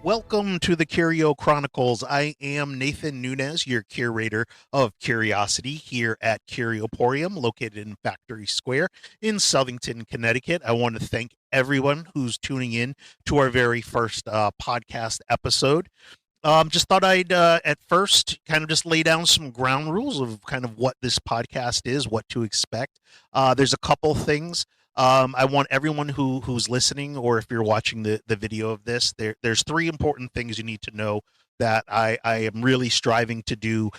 Welcome to the Curio Chronicles. I am Nathan Nunez, your curator of curiosity here at Curioporium, located in Factory Square in Southington, Connecticut. I want to thank everyone who's tuning in to our very first podcast episode. Just thought I'd at first kind of just lay down some ground rules of kind of what this podcast is, what to expect. There's a couple things. I want everyone who's listening, or if you're watching the video of this, there's three important things you need to know that I am really striving to do.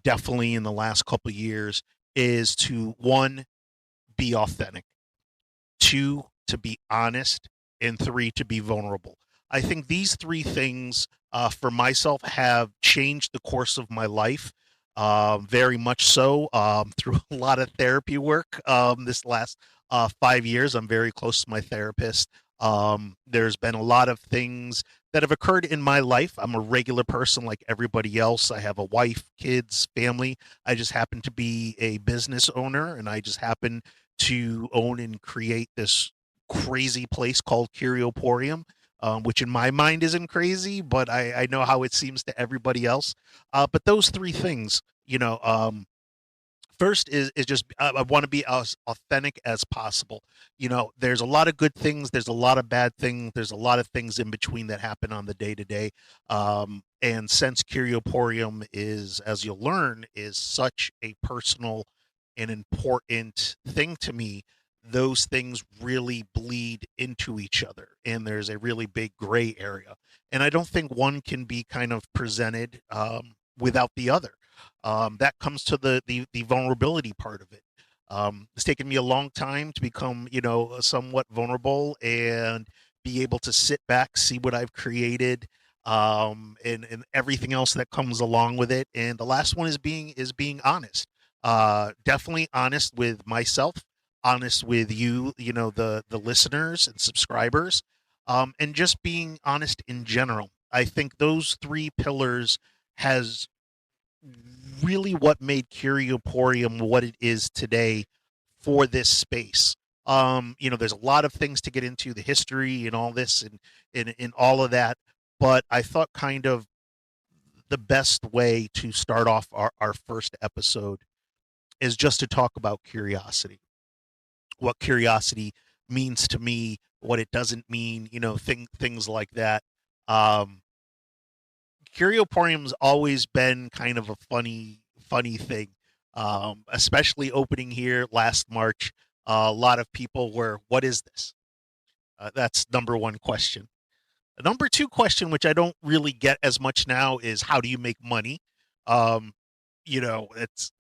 Definitely in the last couple of years is to one, be authentic, two, to be honest, and three, to be vulnerable. I think these three things for myself have changed the course of my life. Very much so through a lot of therapy work this last 5 years. I'm very close to my therapist. There's been a lot of things that have occurred in my life. I'm a regular person like everybody else. I have a wife, kids, family. I just happen to be a business owner, and I just happen to own and create this crazy place called Curioporium, which in my mind isn't crazy, but I know how it seems to everybody else. But those three things, first is just I want to be as authentic as possible. There's a lot of good things, there's a lot of bad things, there's a lot of things in between that happen on the day to day. And since Curioporium is, as you'll learn, is such a personal and important thing to me, those things really bleed into each other, and there's a really big gray area. And I don't think one can be kind of presented without the other. That comes to the vulnerability part of it. It's taken me a long time to become, somewhat vulnerable and be able to sit back, see what I've created, and everything else that comes along with it. And the last one is being honest. Definitely honest with myself, honest with you, the listeners and subscribers, and just being honest in general. I think those three pillars has really what made Curioporium what it is today for this space. There's a lot of things to get into, the history and all this and all of that. But I thought kind of the best way to start off our first episode is just to talk about curiosity, what curiosity means to me, what it doesn't mean, things like that. Um, Curioporium's always been kind of a funny thing, especially opening here last March. A lot of people were, "What is this?" That's number one question. The number two question, which I don't really get as much now, is how do you make money? Um, it's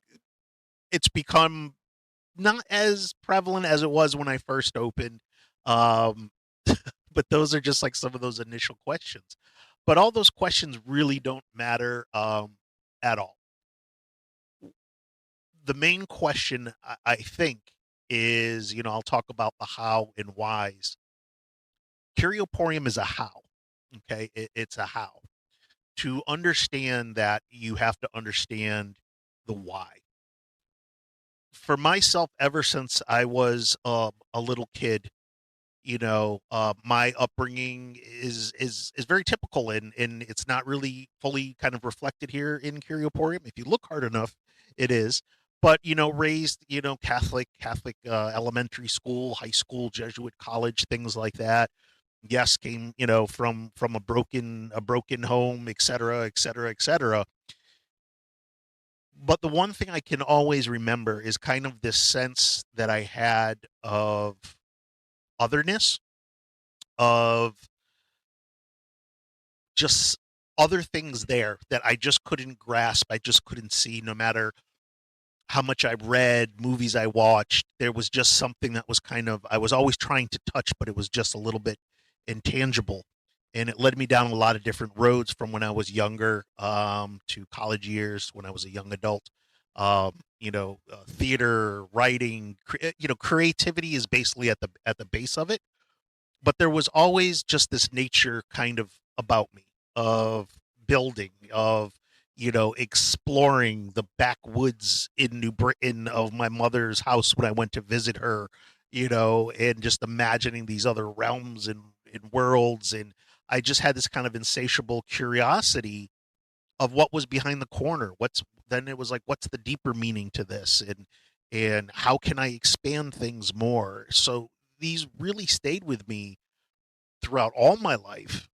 become not as prevalent as it was when I first opened. Um, but those are just like some of those initial questions. But all those questions really don't matter at all. The main question I think is, I'll talk about the how and whys. Curioporium is a how. Okay, it's a how. To understand that, you have to understand the why. For myself, ever since I was a little kid, my upbringing is very typical, and it's not really fully kind of reflected here in Curioporium. If you look hard enough, it is. But raised Catholic elementary school, high school, Jesuit college, things like that. Yes, came from a broken home, et cetera, et cetera, et cetera. But the one thing I can always remember is kind of this sense that I had of otherness, of just other things there that I just couldn't grasp. I just couldn't see, no matter how much I read, movies I watched. There was just something that was kind of, I was always trying to touch, but it was just a little bit intangible. And it led me down a lot of different roads from when I was younger to college years, when I was a young adult. Theater, writing, creativity is basically at the base of it. But there was always just this nature kind of about me, of building, of exploring the backwoods in New Britain of my mother's house when I went to visit her, and just imagining these other realms and worlds. And I just had this kind of insatiable curiosity of what was behind the corner. What's then it was like, what's the deeper meaning to this, and how can I expand things more? So these really stayed with me throughout all my life,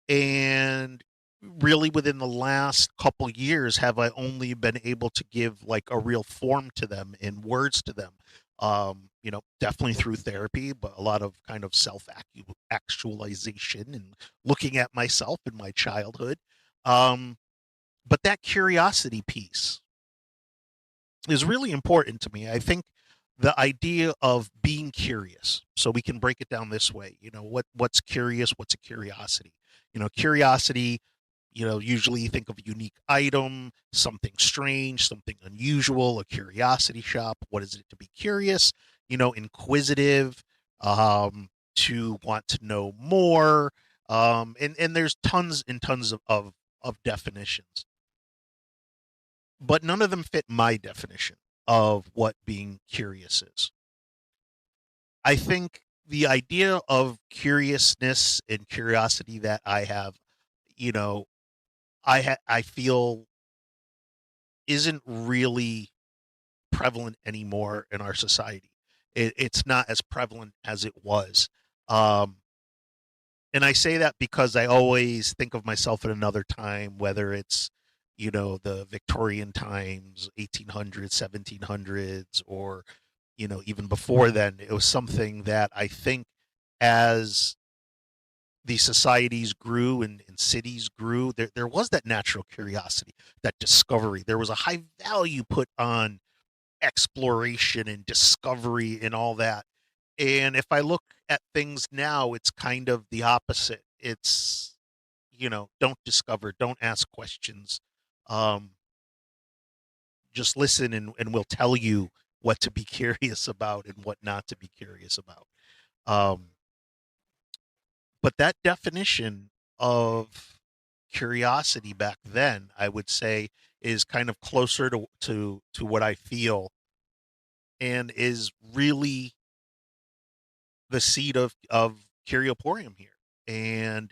and really within the last couple years have I only been able to give like a real form to them and words to them. Definitely through therapy, but a lot of kind of self actualization and looking at myself in my childhood. um, but that curiosity piece is really important to me. I think the idea of being curious. So we can break it down this way. What's curious? What's a curiosity? Curiosity. Usually you think of a unique item, something strange, something unusual, a curiosity shop. What is it to be curious? Inquisitive, to want to know more. And there's tons and tons of definitions, but none of them fit my definition of what being curious is. I think the idea of curiousness and curiosity that I have, you know, I feel isn't really prevalent anymore in our society. It's not as prevalent as it was. Um, and I say that because I always think of myself at another time, whether it's, the Victorian times, 1800s, 1700s, or, even before then. It was something that I think, as the societies grew and cities grew, there was that natural curiosity, that discovery. There was a high value put on exploration and discovery and all that. And if I look at things now, it's kind of the opposite. It's, don't discover, don't ask questions. Um, just listen, and we'll tell you what to be curious about and what not to be curious about. Um, but that definition of curiosity back then, I would say, is kind of closer to what I feel, and is really the seed of Curioporium here. And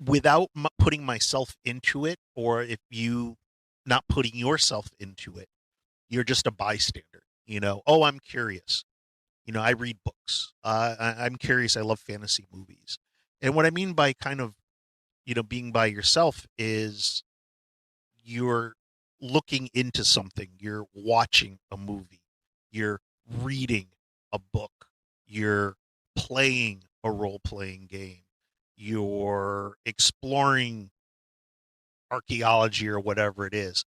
without putting myself into it, or if you not putting yourself into it, you're just a bystander. Oh, I'm curious. I read books. I'm curious. I love fantasy movies. And what I mean by kind of, being by yourself is you're looking into something, you're watching a movie, you're reading a book, you're playing a role playing game, you're exploring archaeology or whatever it is.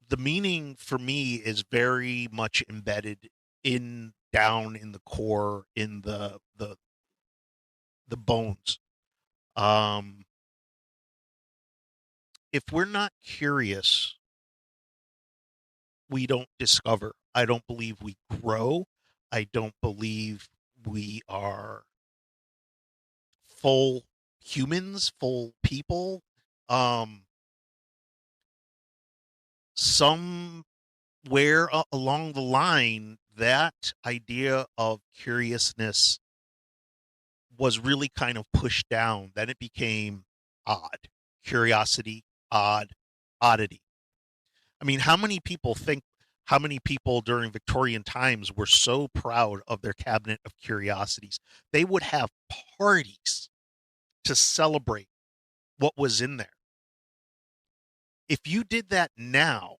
The meaning for me is very much embedded in down in the core, in the bones. Um, if we're not curious, we don't discover. I don't believe we grow. I don't believe we are full humans, full people. Um, Somewhere along the line, that idea of curiousness was really kind of pushed down. Then it became odd. Curiosity, odd, oddity. I mean, how many people during Victorian times were so proud of their cabinet of curiosities? They would have parties to celebrate what was in there. If you did that now,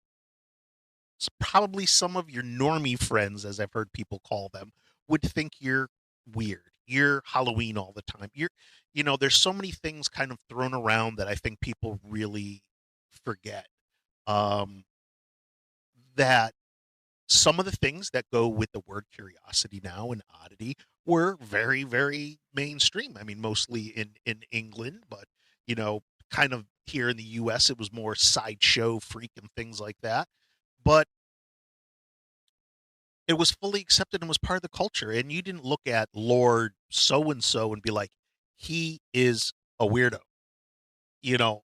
it's probably some of your normie friends, as I've heard people call them, would think you're weird. You're Halloween all the time. There's so many things kind of thrown around that I think people really forget. Um, that some of the things that go with the word curiosity now and oddity were very, very mainstream. I mean, mostly in England, but, you know, kind of here in the US, it was more sideshow freak and things like that. But it was fully accepted and was part of the culture. And you didn't look at Lord so and so and be like, he is a weirdo. You know,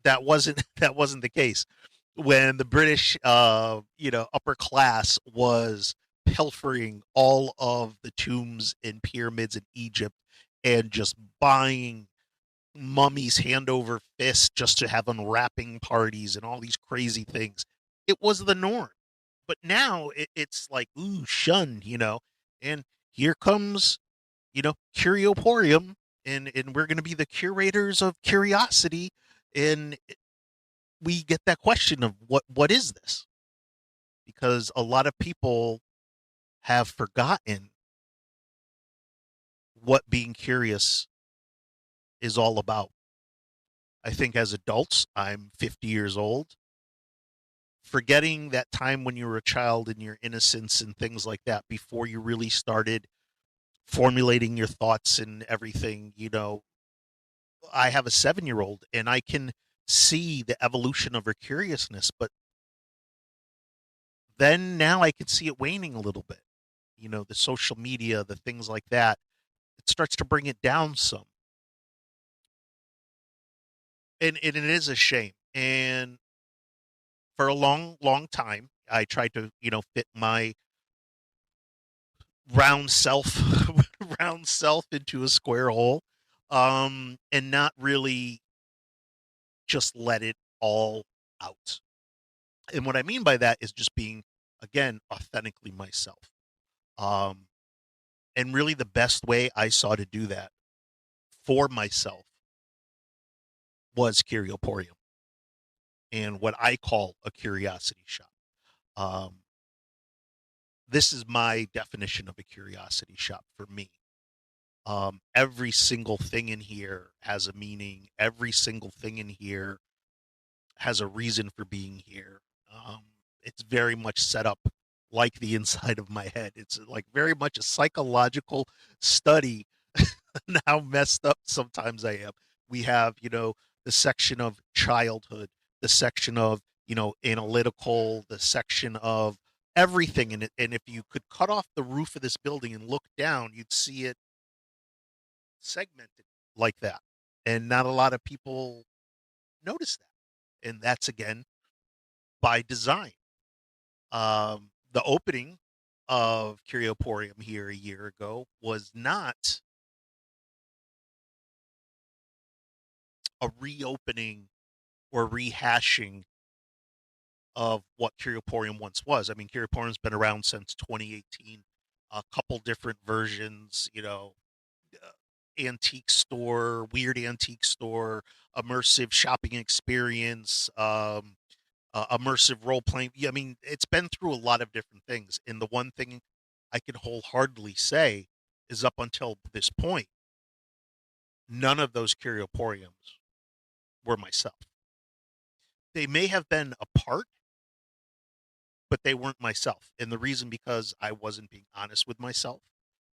that wasn't that wasn't the case when the British upper class was pilfering all of the tombs and pyramids in Egypt and just buying mummies hand over fist just to have unwrapping parties and all these crazy things. It was the norm. But now it's like, ooh, shunned, and here comes, Curioporium, and we're going to be the curators of curiosity. And we get that question of what is this? Because a lot of people have forgotten what being curious is all about. I think as adults, I'm 50 years old, forgetting that time when you were a child and your innocence and things like that before you really started formulating your thoughts and everything. I have a 7-year old and I can see the evolution of her curiousness, but then now I can see it waning a little bit. The social media, the things like that, it starts to bring it down some. And it is a shame. And for a long, long time, I tried to, fit my round self round self into a square hole, and not really just let it all out. And what I mean by that is just being, again, authentically myself. um and really the best way I saw to do that for myself was Curioporium and what I call a curiosity shop. um this is my definition of a curiosity shop for me. Every single thing in here has a meaning. Every single thing in here has a reason for being here. Um, it's very much set up like the inside of my head. It's like very much a psychological study on how messed up sometimes I am. We have, the section of childhood, the section of, analytical, the section of everything in it. And if you could cut off the roof of this building and look down, you'd see it segmented like that. And not a lot of people notice that. And that's again by design. The opening of Curioporium here a year ago was not a reopening or rehashing of what Curioporium once was. I mean, Curioporium's been around since 2018, a couple different versions, antique store, weird antique store, immersive shopping experience, immersive role playing. Yeah, I mean, it's been through a lot of different things. And the one thing I can wholeheartedly say is up until this point, none of those Curioporiums were myself. They may have been a part, but they weren't myself. And the reason because I wasn't being honest with myself.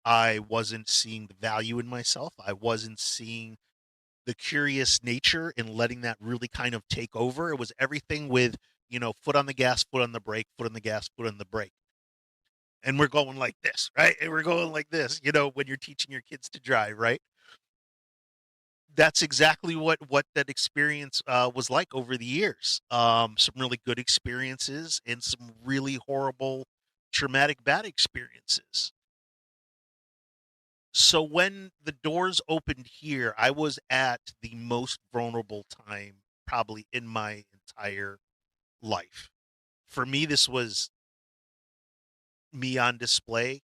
I wasn't seeing the value in myself. I wasn't seeing the curious nature and letting that really kind of take over. It was everything with, foot on the gas, foot on the brake, foot on the gas, foot on the brake. And we're going like this, right? And we're going like this, when you're teaching your kids to drive, right? That's exactly what that experience was like over the years. Some really good experiences and some really horrible, traumatic, bad experiences. So when the doors opened here, I was at the most vulnerable time probably in my entire life. For me, this was me on display.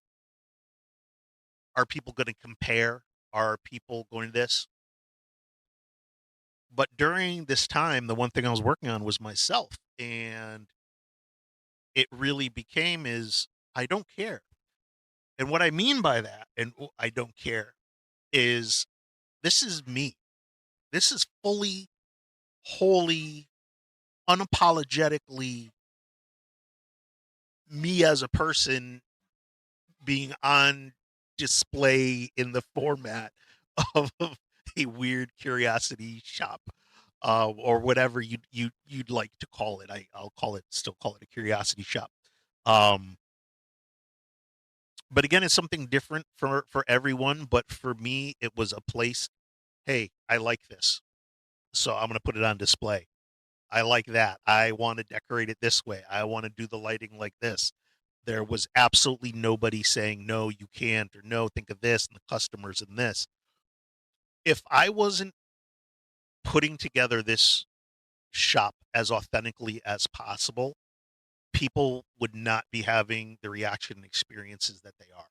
Are people going to compare? Are people going to this? But during this time, the one thing I was working on was myself. And it really became is I don't care. And what I mean by that, and I don't care, is this is me. This is fully, wholly, unapologetically me as a person being on display in the format of a weird curiosity shop, or whatever you'd like to call it. I'll still call it a curiosity shop. Um, but again, it's something different for everyone. But for me, it was a place. Hey, I like this, so I'm going to put it on display. I like that. I want to decorate it this way. I want to do the lighting like this. There was absolutely nobody saying, no, you can't, or no, think of this, and the customers and this. If I wasn't putting together this shop as authentically as possible, people would not be having the reaction and experiences that they are.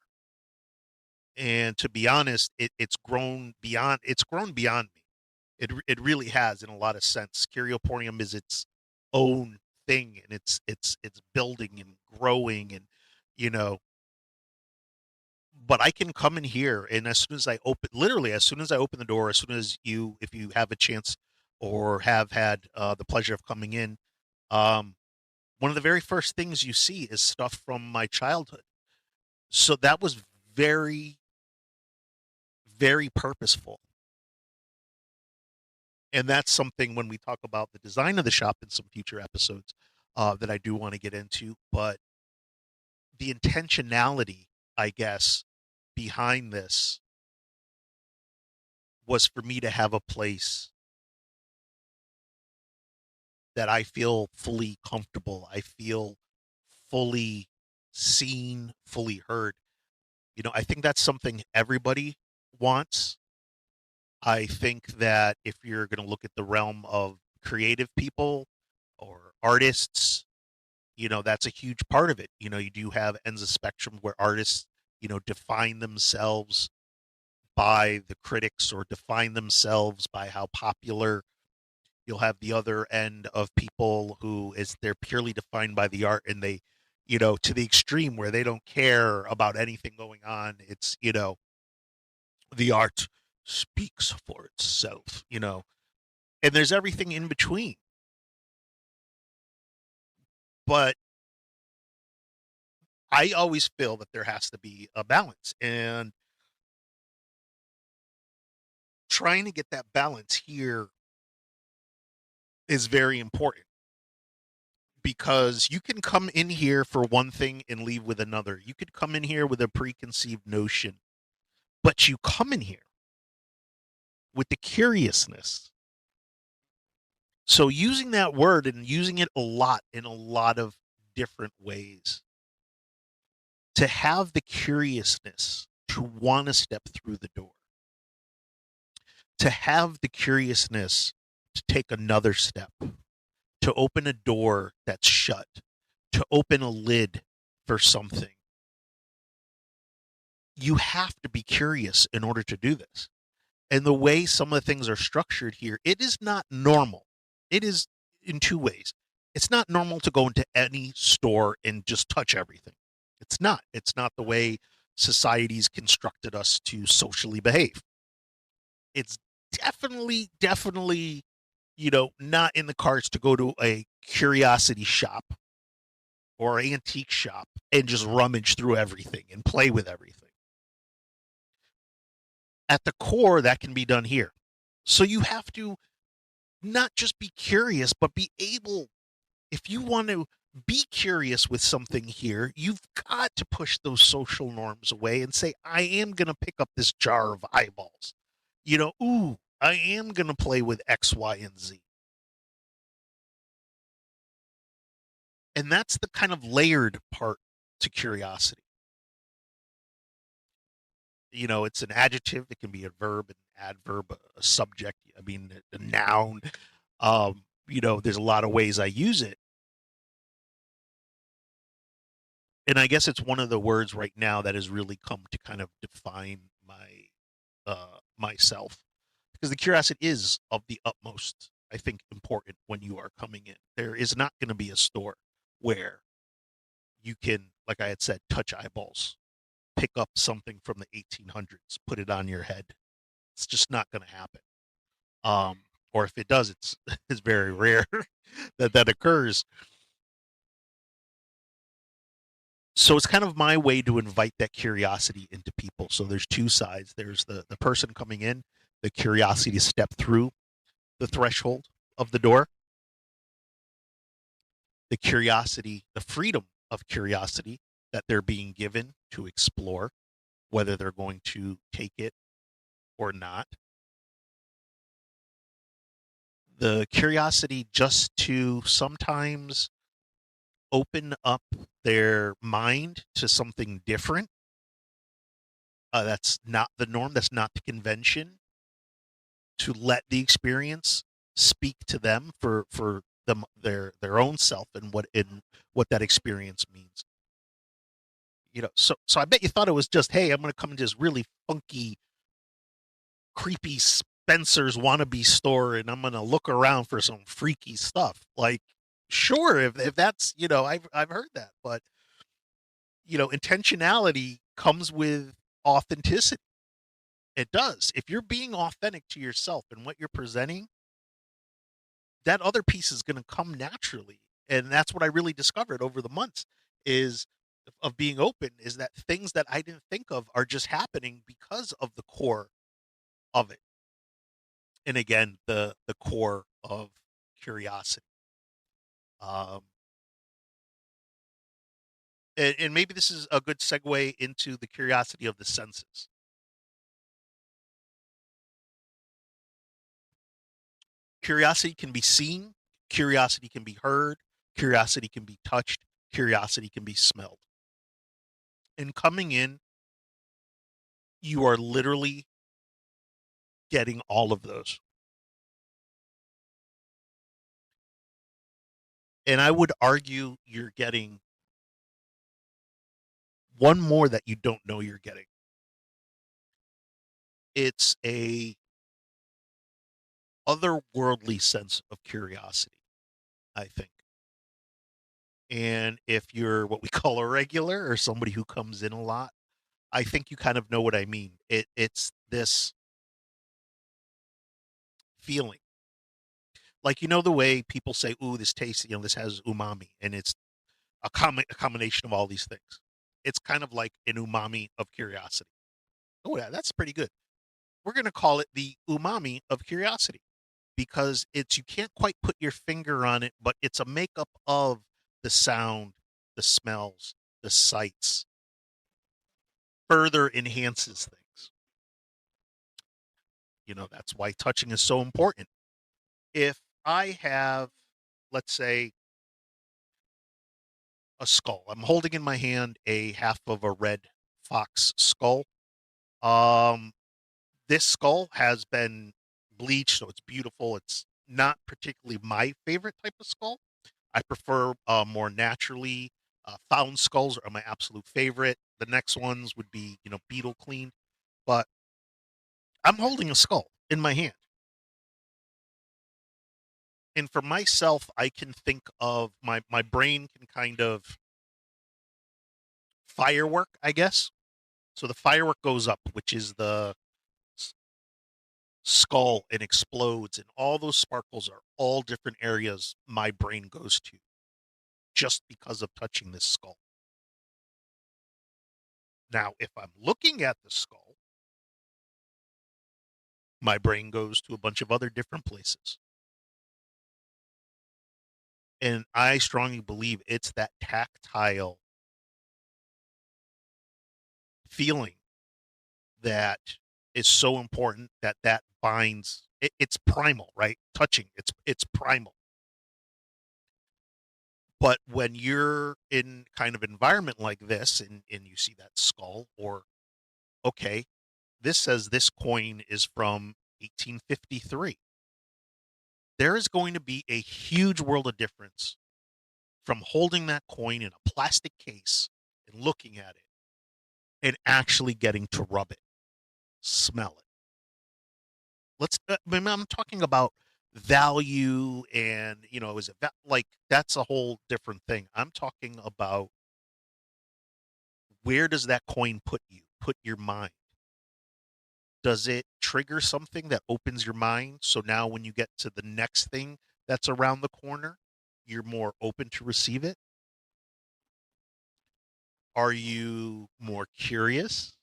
And to be honest, it's grown beyond me. It really has in a lot of sense. Curioporium is its own thing, and it's building and growing, and you know. But I can come in here, and as soon as I open, literally as soon as I open the door, as soon as if you have a chance or have had the pleasure of coming in, um, one of the very first things you see is stuff from my childhood. So that was very, very purposeful. And that's something when we talk about the design of the shop in some future episodes that I do want to get into. But the intentionality, I guess, behind this was for me to have a place that I feel fully comfortable. I feel fully seen, fully heard. I think that's something everybody wants. I think that if you're going to look at the realm of creative people or artists, that's a huge part of it. You do have ends of spectrum where artists, define themselves by the critics or define themselves by how popular. You'll have the other end of people who is they're purely defined by the art, and they, to the extreme where they don't care about anything going on. It's, the art speaks for itself, and there's everything in between. But I always feel that there has to be a balance, and trying to get that balance here is very important because you can come in here for one thing and leave with another. You could come in here with a preconceived notion, but you come in here with the curiousness. So using that word and using it a lot in a lot of different ways, to have the curiousness to want to step through the door, to have the curiousness to take another step, to open a door that's shut, to open a lid for something. You have to be curious in order to do this. And the way some of the things are structured here, it is not normal. It is in two ways. It's not normal to go into any store and just touch everything. It's not. It's not the way society's constructed us to socially behave. It's definitely, not in the cards to go to a curiosity shop or antique shop and just rummage through everything and play with everything. At the core, that can be done here. So you have to not just be curious, but be able, if you want to be curious with something here, you've got to push those social norms away and say, I am going to pick up this jar of eyeballs. Ooh, I am going to play with X, Y, and Z. And that's the kind of layered part to curiosity. It's an adjective, it can be a verb, an adverb, a subject, I mean, a noun. There's a lot of ways I use it. And I guess it's one of the words right now that has really come to kind of define myself, because the curiosity is of the utmost, I think, important when you are coming in. There is not going to be a store where you can, like I had said, touch eyeballs, pick up something from the 1800s, put it on your head. It's just not going to happen. Or if it does, it's very rare that occurs. So it's kind of my way to invite that curiosity into people. So there's two sides. There's the person coming in, the curiosity to step through the threshold of the door, the curiosity, the freedom of curiosity that they're being given to explore, whether they're going to take it or not. The curiosity just to sometimes open up their mind to something different, that's not the norm, that's not the convention, to let the experience speak to them for them their own self and what that experience means. So I bet you thought it was just, hey, I'm going to come into this really funky, creepy Spencer's wannabe store and I'm going to look around for some freaky stuff. Like, sure, if that's, I've heard that, but intentionality comes with authenticity. It does. If you're being authentic to yourself and what you're presenting, that other piece is going to come naturally. And that's what I really discovered over the months is of being open, is that things that I didn't think of are just happening because of the core of it. And again, the core of curiosity. Um, and maybe this is a good segue into the curiosity of the senses. Curiosity can be seen, curiosity can be heard, curiosity can be touched, curiosity can be smelled. And coming in, you are literally getting all of those. And I would argue you're getting one more that you don't know you're getting. It's a otherworldly sense of curiosity, I think. And if you're what we call a regular or somebody who comes in a lot, I think you kind of know what I mean. It's this feeling. Like, the way people say, ooh, this tastes, this has umami, and it's a combination of all these things. It's kind of like an umami of curiosity. Oh, yeah, that's pretty good. We're going to call it the umami of curiosity because you can't quite put your finger on it, but it's a makeup of the sound, the smells, the sights, further enhances things. That's why touching is so important. If I have, let's say, a skull, I'm holding in my hand a half of a red fox skull. Um, this skull has been bleached, so it's beautiful. It's not particularly my favorite type of skull. I prefer more naturally found skulls are my absolute favorite. The next ones would be, beetle cleaned. But I'm holding a skull in my hand. And for myself, I can think of my brain can kind of firework, I guess. So the firework goes up, which is the skull, and explodes, and all those sparkles are all different areas my brain goes to just because of touching this skull. Now, if I'm looking at the skull, my brain goes to a bunch of other different places. And I strongly believe it's that tactile feeling that is so important that binds it's primal, right? Touching, it's primal. But when you're in kind of environment like this and you see that skull, or okay, this says this coin is from 1853. There is going to be a huge world of difference from holding that coin in a plastic case and looking at it and actually getting to rub it, smell it. I'm talking about value, and is it like that's a whole different thing. I'm talking about where does that coin put your mind? Does it trigger something that opens your mind? So now when you get to the next thing that's around the corner, you're more open to receive it? Are you more curious?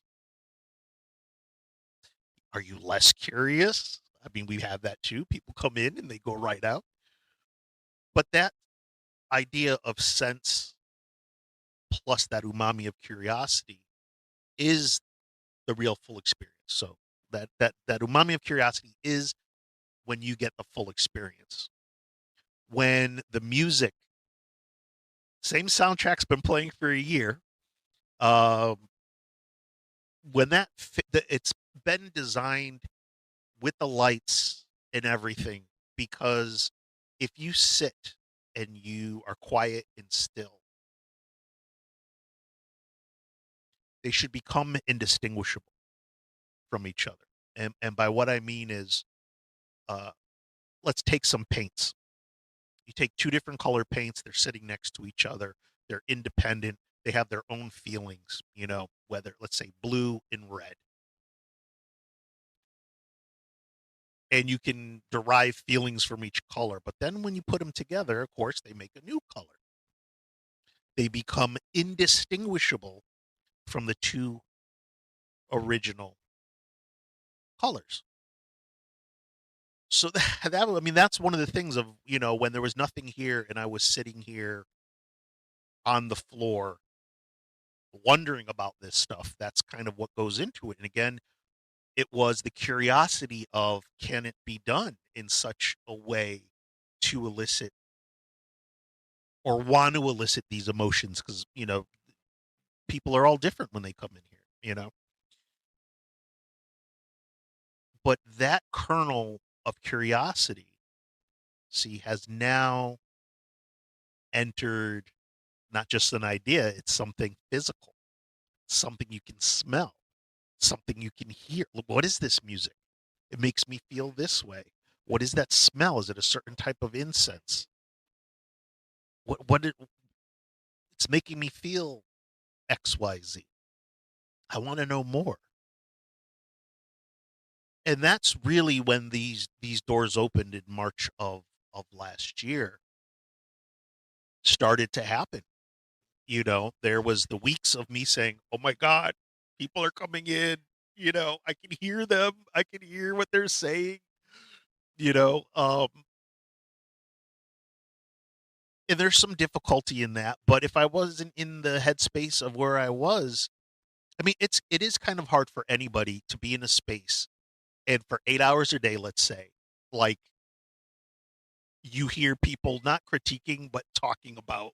Are you less curious? I mean, we have that too. People come in and they go right out. But that idea of sense plus that umami of curiosity is the real full experience. So that umami of curiosity is when you get the full experience. When the music Same soundtrack's been playing for a year. Um, when it's been designed with the lights and everything, because if you sit and you are quiet and still, they should become indistinguishable from each other. And by what I mean is, uh, let's take some paints. You take two different color paints, they're sitting next to each other, they're independent, they have their own feelings, whether, let's say, blue and red. And you can derive feelings from each color. But then when you put them together, of course, they make a new color. They become indistinguishable from the two original colors. So I mean, that's one of the things of, when there was nothing here and I was sitting here on the floor wondering about this stuff. That's kind of what goes into it. And again, it was the curiosity of, can it be done in such a way to elicit or want to elicit these emotions? Because, people are all different when they come in here. But that kernel of curiosity, see, has now entered not just an idea, it's something physical, something you can smell, something you can hear. Look, what is this music? It makes me feel this way. What is that smell? Is it a certain type of incense? It's making me feel XYZ. I want to know more. And that's really when these doors opened in March of last year started to happen. There was the weeks of me saying, "Oh my God, people are coming in. I can hear them. I can hear what they're saying." You know, um, and there's some difficulty in that. But if I wasn't in the headspace of where I was, I mean, it is kind of hard for anybody to be in a space and for 8 hours a day, let's say, like, you hear people not critiquing but talking about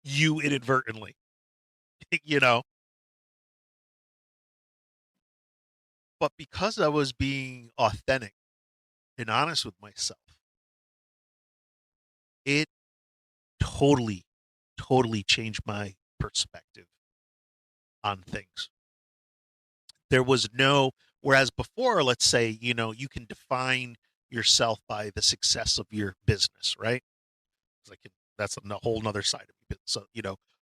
you inadvertently. you know. But because I was being authentic and honest with myself, it totally, totally changed my perspective on things. There was no, whereas before, let's say, you can define yourself by the success of your business, right? It's like, that's a whole nother side of it. So,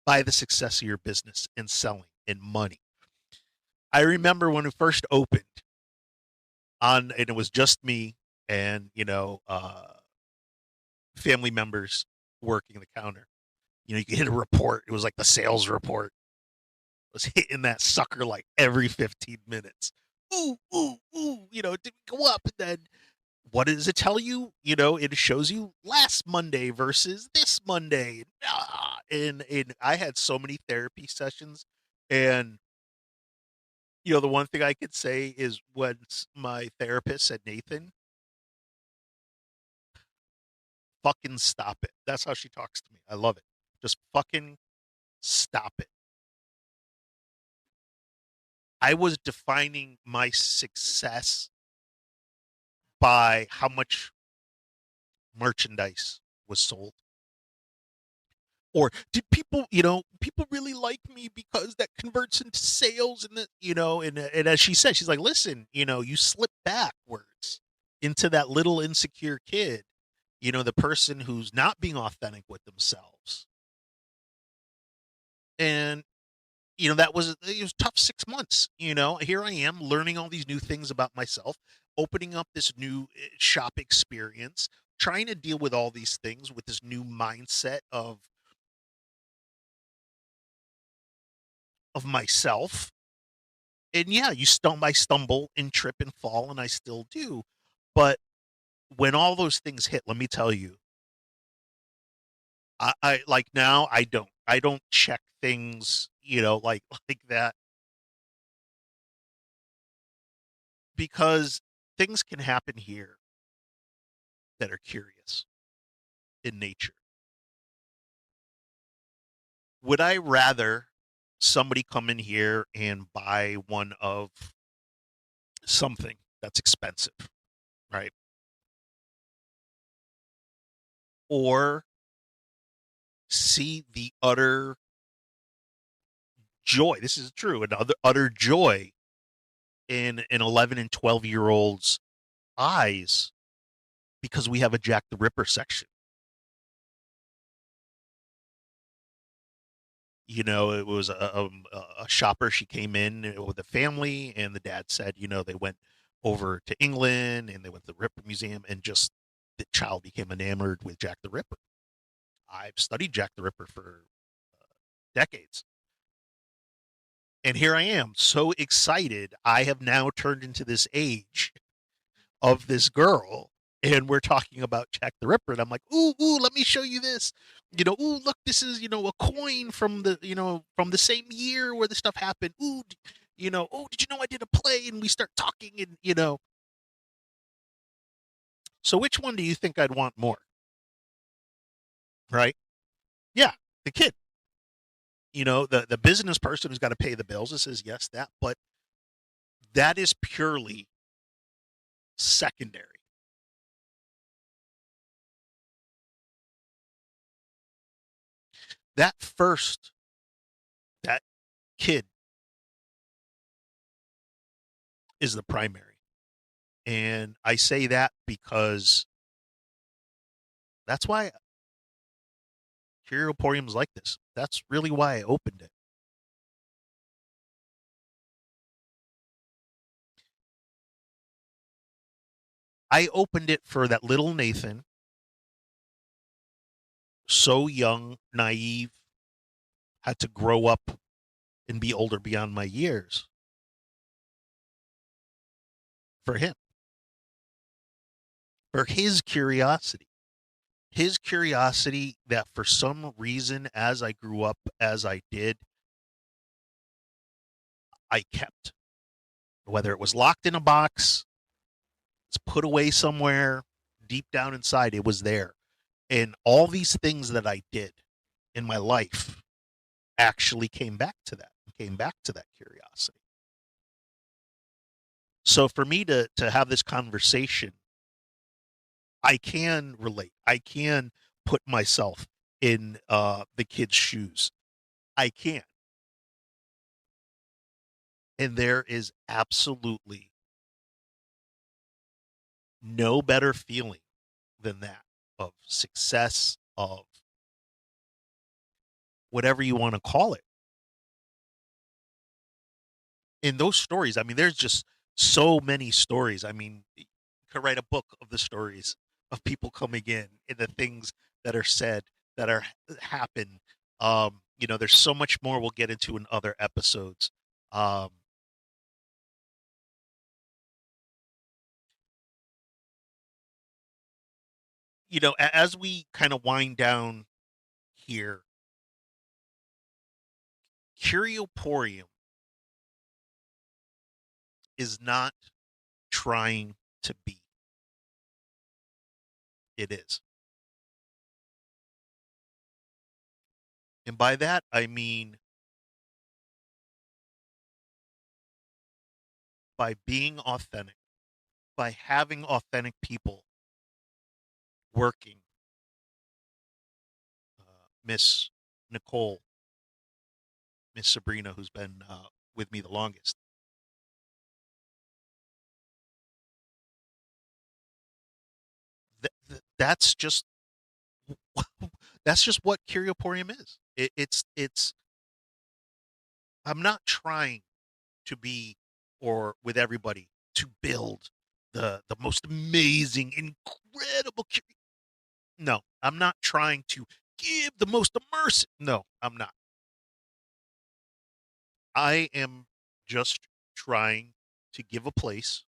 by the success of your business and selling and money. I remember when it first opened and it was just me and, family members working the counter. You could hit a report. It was like the sales report. I was hitting that sucker like every 15 minutes. Ooh, ooh, ooh. Did we go up? And then what does it tell you? It shows you last Monday versus this Monday. And I had so many therapy sessions. And, the one thing I could say is when my therapist said, "Nathan, fucking stop it." That's how she talks to me. I love it. Just fucking stop it. I was defining my success by how much merchandise was sold. Or did people really like me because that converts into sales and as she said, she's like, "Listen, you slip backwards into that little insecure kid, the person who's not being authentic with themselves." And it was tough 6 months. Here I am learning all these new things about myself, opening up this new shop experience, trying to deal with all these things with this new mindset of myself. And yeah, I stumble and trip and fall, and I still do. But when all those things hit, let me tell you, I like now I don't check things, like like that, because things can happen here that are curious in nature. Would I rather somebody come in here and buy one of something that's expensive, right? Or see the utter joy. This is true, another utter joy in an 11 and 12-year old's eyes because we have a Jack the Ripper section. It was a shopper. She came in with a family, and the dad said, they went over to England and they went to the Ripper Museum, and just the child became enamored with Jack the Ripper. I've studied Jack the Ripper for decades. And here I am, so excited. I have now turned into this age of this girl, and we're talking about Jack the Ripper, and I'm like, ooh, let me show you this. Ooh, look, this is a coin from the same year where the stuff happened. Ooh, oh, did you know I did a play? And we start talking, and So which one do you think I'd want more? Right? Yeah, the kid. The business person who's got to pay the bills. It says yes, that, but that is purely secondary. That first, that kid is the primary. And I say that because that's why Curioporium's like this. That's really why I opened it. I opened it for that little Nathan, so young, naive, had to grow up and be older beyond my years for him, for his curiosity. His curiosity that for some reason, as I grew up, as I did, I kept. Whether it was locked in a box, it's put away somewhere, deep down inside, it was there. And all these things that I did in my life actually came back to that curiosity. So for me to have this conversation, I can relate. I can put myself in the kid's shoes. I can. And there is absolutely no better feeling than that, of success, of whatever you want to call it. In those stories, I mean, there's just so many stories. I mean, you could write a book of the stories of people coming in and the things that are said, that are happen. There's so much more we'll get into in other episodes. Um, as we kind of wind down here, Curioporium is not trying to be. It is. And by that, I mean by being authentic, by having authentic people working. Miss Nicole, Miss Sabrina, who's been with me the longest. That's just that's just what Curioporium is. It's. I'm not trying to be, or with everybody, to build the most amazing, incredible. No, I'm not trying to give the most immersive. No, I'm not. I am just trying to give a place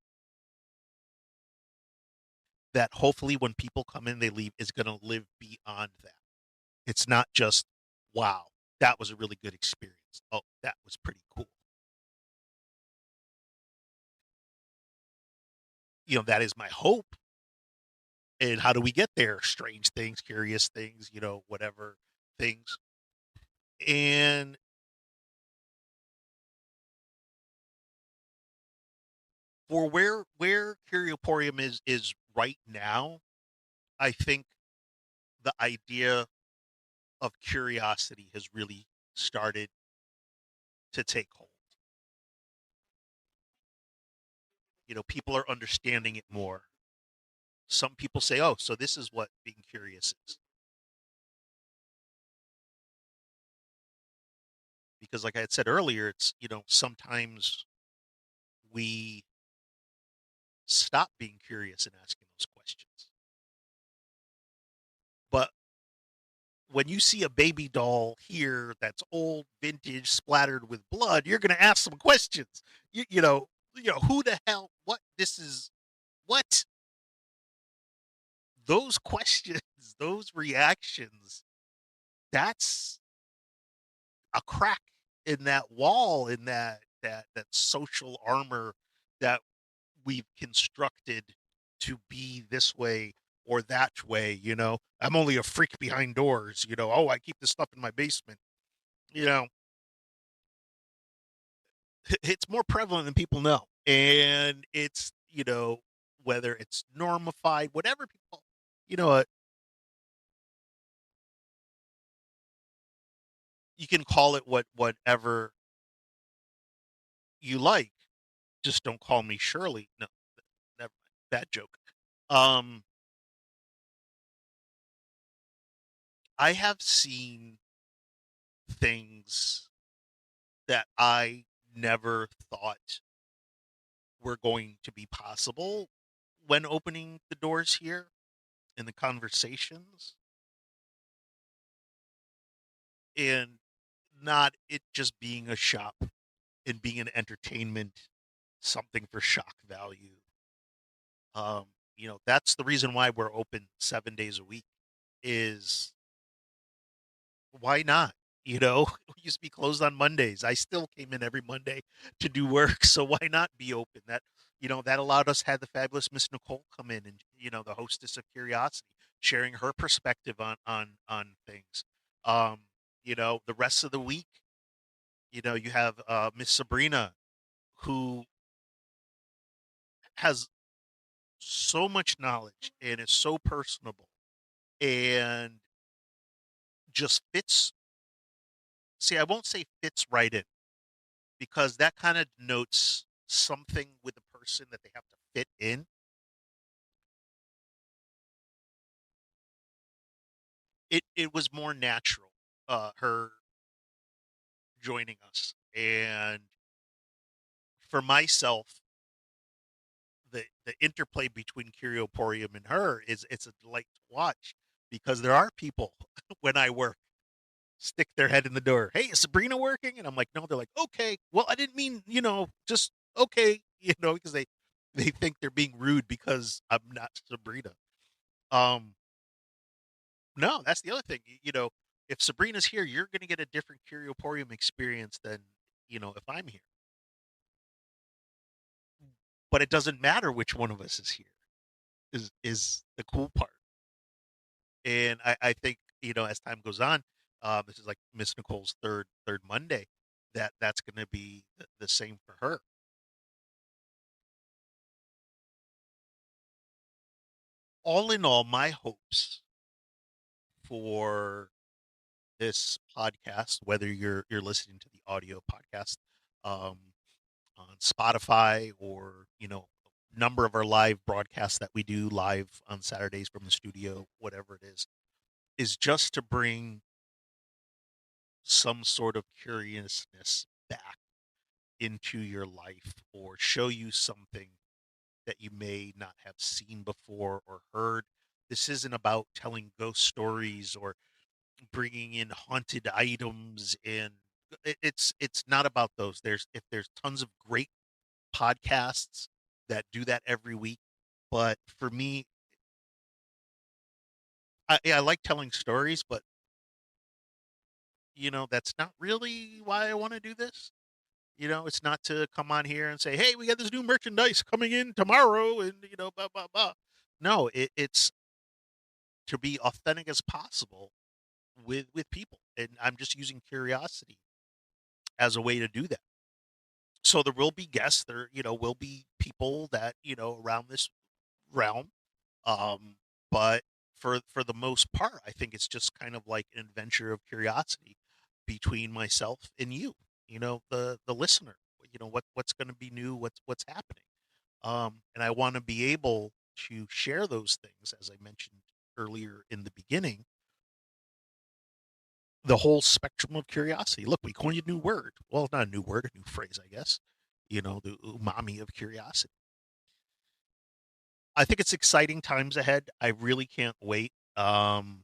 that hopefully when people come in, they leave, is going to live beyond that. It's not just, wow, that was a really good experience. Oh, that was pretty cool. That is my hope. And how do we get there? Strange things, curious things, whatever things. And for where Curioporium is right now, I think the idea of curiosity has really started to take hold. People are understanding it more. Some people say, "Oh, so this is what being curious is." Because like I had said earlier, it's, sometimes we stop being curious and asking those questions. But when you see a baby doll here that's old, vintage, splattered with blood, you're going to ask some questions. Who the hell, what, this is, what? Those questions, those reactions, that's a crack in that wall, in that social armor that we've constructed to be this way or that way. I'm only a freak behind doors. Oh, I keep this stuff in my basement. you know it's more prevalent than people know, and it's, whether it's normified, whatever people, you know you can call it whatever you like. Just don't call me Shirley. No, never mind. Bad joke. um I have seen things that I never thought were going to be possible when opening the doors here, in the conversations, and not it just being a shop and being an entertainment, something for shock value. That's the reason why we're open 7 days a week. Is why not? We used to be closed on Mondays. I still came in every Monday to do work, so why not be open? That allowed us had the fabulous Miss Nicole come in, and the hostess of Curiosity, sharing her perspective on things. The rest of the week, you have Miss Sabrina, who has so much knowledge and is so personable and just fits. See, I won't say fits right in, because that kind of denotes something with the person that they have to fit in. It was more natural, her joining us, and for myself, the interplay between Curioporium and her is it's a delight to watch, because there are people when I work stick their head in the door. Hey, is Sabrina working? And I'm like, no. They're like, okay. Well, I didn't mean, just okay, because they think they're being rude because I'm not Sabrina. Um, no, that's the other thing. If Sabrina's here, you're going to get a different Curioporium experience than, if I'm here. But it doesn't matter which one of us is here. Is the cool part. And I think, as time goes on, this is like Miss Nicole's third Monday. That's going to be the same for her. All in all, my hopes for this podcast, whether you're listening to the audio podcast, um, on Spotify, or number of our live broadcasts that we do live on Saturdays from the studio, whatever it is just to bring some sort of curiousness back into your life, or show you something that you may not have seen before or heard. This isn't about telling ghost stories or bringing in haunted items, and it's not about those. There's tons of great podcasts that do that every week, but for me, I like telling stories, but that's not really why I want to do this. It's not to come on here and say, "Hey, we got this new merchandise coming in tomorrow," and blah blah blah. No, it's to be authentic as possible with people. and I'm just using curiosity as a way to do that. So there will be guests, there will be people that around this realm, um, but for the most part, I think it's just kind of like an adventure of curiosity between myself and you, the listener. What's going to be new, what's happening, and I want to be able to share those things, as I mentioned earlier in the beginning, the whole spectrum of curiosity. Look, we coined a new word. Well, not a new word, a new phrase, I guess. The umami of curiosity. I think it's exciting times ahead. I really can't wait. And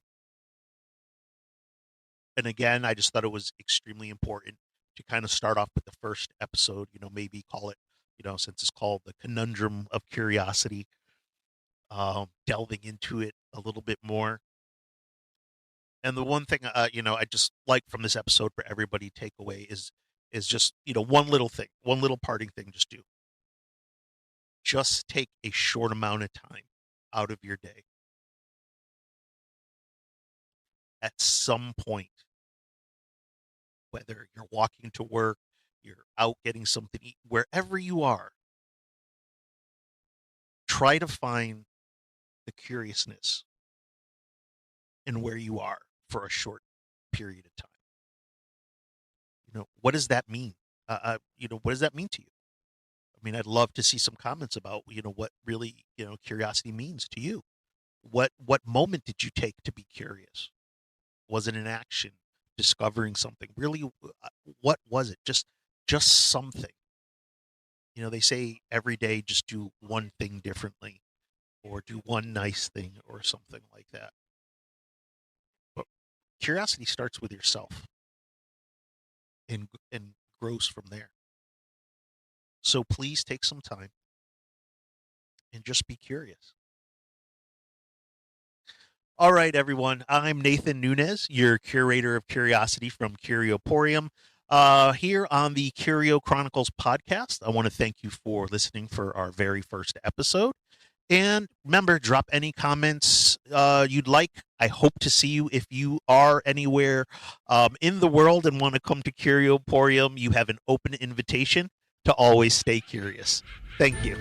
again, I just thought it was extremely important to kind of start off with the first episode. Maybe call it, since it's called the Conundrum of Curiosity, delving into it a little bit more. And the one thing, I just like from this episode for everybody to take away is just one little thing, one little parting thing. Just take a short amount of time out of your day at some point, whether you're walking to work, you're out getting something to eat, wherever you are, try to find the curiousness in where you are for a short period of time. What does that mean? What does that mean to you? I mean, I'd love to see some comments about, what really, curiosity means to you. What moment did you take to be curious? Was it an action, discovering something? Really, what was it? Just something. They say every day just do one thing differently, or do one nice thing, or something like that. But curiosity starts with yourself and grows from there. So please take some time and just be curious. All right, everyone. I'm Nathan Nunez, your curator of curiosity from Curioporium. Here on the Curio Chronicles podcast, I want to thank you for listening for our very first episode. And remember, drop any comments you'd like. I hope to see you if you are anywhere in the world and want to come to Curioporium. You have an open invitation to always stay curious. Thank you.